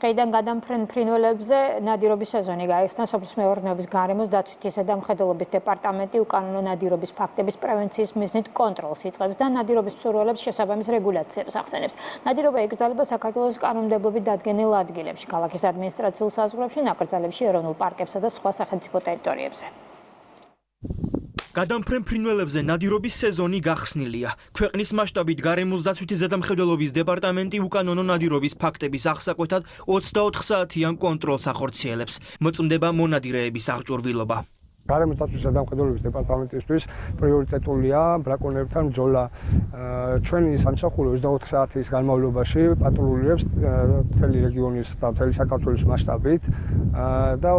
დღეიდან გადამფრენ ფრინველებზე ნადირობის სეზონი გაიხსნა. სოფლის მეურნეობის გარემოს დაცვითისა და მხედველობის დეპარტამენტი უკანონო ნადირობის ფაქტების პრევენციის მიზნით კონტროლს იწყებს და ნადირობის მსურველებს შესაბამის რეგულაციებს ახსენებს. ნადირობა იკრძალება საქართველოს კანონმდებლობით დადგენილ ადგილებში, ქალაქის ადმინისტრაციულ საზღვრებში, ნაკრძალებში, ეროვნულ პარკებსა და სხვა სახელმწიფო ტერიტორიებზე. გადამფრენ ფრინველებზე ნადირობის სეზონი გახსნილია. ქვეყნის მასშტაბით გარემოს დაცვითისა და მხედველობის დეპარტამენტი უკანონო ნადირობის ფაქტების აღსაკვეთად 24 საათიან კონტროლს ახორციელებს. მოწმდება მონადირეების აღჭურვილობა. გარემოს დაცვისა და მხედველობის დეპარტამენტისთვის პრიორიტეტულია ბრაკონიერებთან ბრძოლა. ჩვენი სამსახური 24 საათის განმავლობაში პატრულირებს მთელი რეგიონის და მთელი საქართველოს მასშტაბით და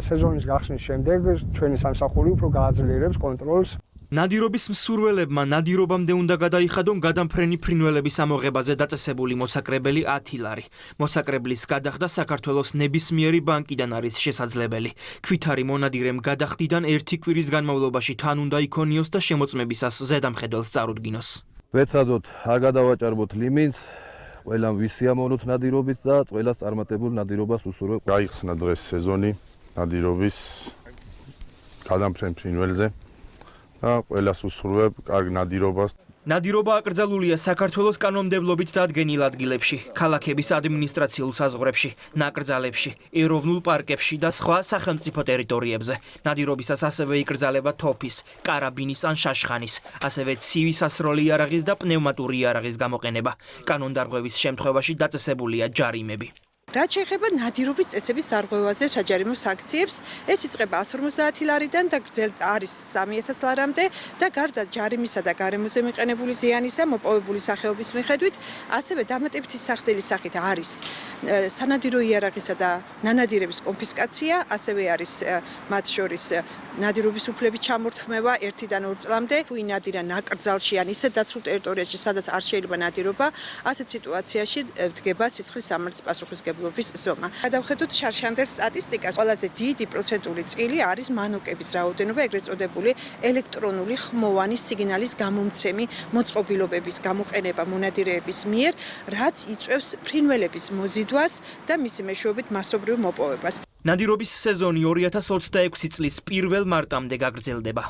სეზონის გახსნის შემდეგ ჩვენი სამსახური უფრო გააძლიერებს კონტროლს. ნადირობის მსურველებმა ნადირობამდე უნდა გადაიხადონ გადამფრენი ფრინველების ამოღებაზე დაწესებული მოსაკრებელი 10 ლარი. მოსაკრებლის გადახდა საქართველოს ნებისმიერი ბანკიდან არის შესაძლებელი. ქვითარი მონადირემ გადახდიდან 1 კვირის განმავლობაში თან უნდა იქონიოს და შემოწმებისას ზედამხედველს წარუდგინოს. ვეცადოთ არ გადავაჭარბოთ ლიმინს, ყველამ ვისიამოვნოთ ნადირობით და ყველას წარმატებულ ნადირობას უსურვებ. გაიხსნა დღეს სეზონი ნადირობის გადამფრენ ფრინველზე. ყველას უსურვებ კარგ ნადირობას. ნადირობა აკრძალულია საქართველოს კანონმდებლობით დადგენილ ადგილებში, ქალაქების ადმინისტრაციულ საზღვრებში, ნაკრძალებში, ეროვნულ პარკებში და სხვა სახელმწიფო ტერიტორიებზე. ნადირობისას ასევე იკრძალება თოფის, კარაბინის ან შაშხანის, ასევე ცივი სასროლი იარაღის და პნევმატური იარაღის გამოყენება. კანონდარღვევის შემთხვევაში დაწესებულია ჯარიმები. რაც შეეხება ნადირობის წესების დარღვევაზე საჯარიმო საქციებს, ეს იწყება 150 ლარიდან და გრძელდება არის 3000 ლარამდე და გარდა ჯარიმისა და გარემოზე მიყენებული ზიანისა მოპოვებული სახეობის მიხედვით, ასევე დამატებითი სახდელი სახით არის სანადირო იარაღისა და ნანადირების კონფისკაცია, ასევე არის მათ შორის ნადირობის უფლების ჩამორთმევა 1-დან 2 წლამდე, თუ ინადირა ნაკრძალში ან ისეთ დაცულ ტერიტორიაში, სადაც არ შეიძლება ნადირობა, ასეთ სიტუაციაში დგება სიცხლის სამართლის პასუხისმგებლობის ზომა. გადავხედოთ შარშანდელ სტატისტიკას, ყველაზე დიდი პროცენტული წილი არის მანოკების რაოდენობა, ეგრეთ წოდებული ელექტრონული ხმოვანი სიგნალის გამომცემი მოწყობილობების გამოყენება მონადირეების მიერ, რაც იწვევს ფრინველების მოზიდვას და მისი მეშვეობით მასობრივ მოპოვებას. ნადირობის სეზონი 2026 წლის 1 მარტამდე გაგრძელდება.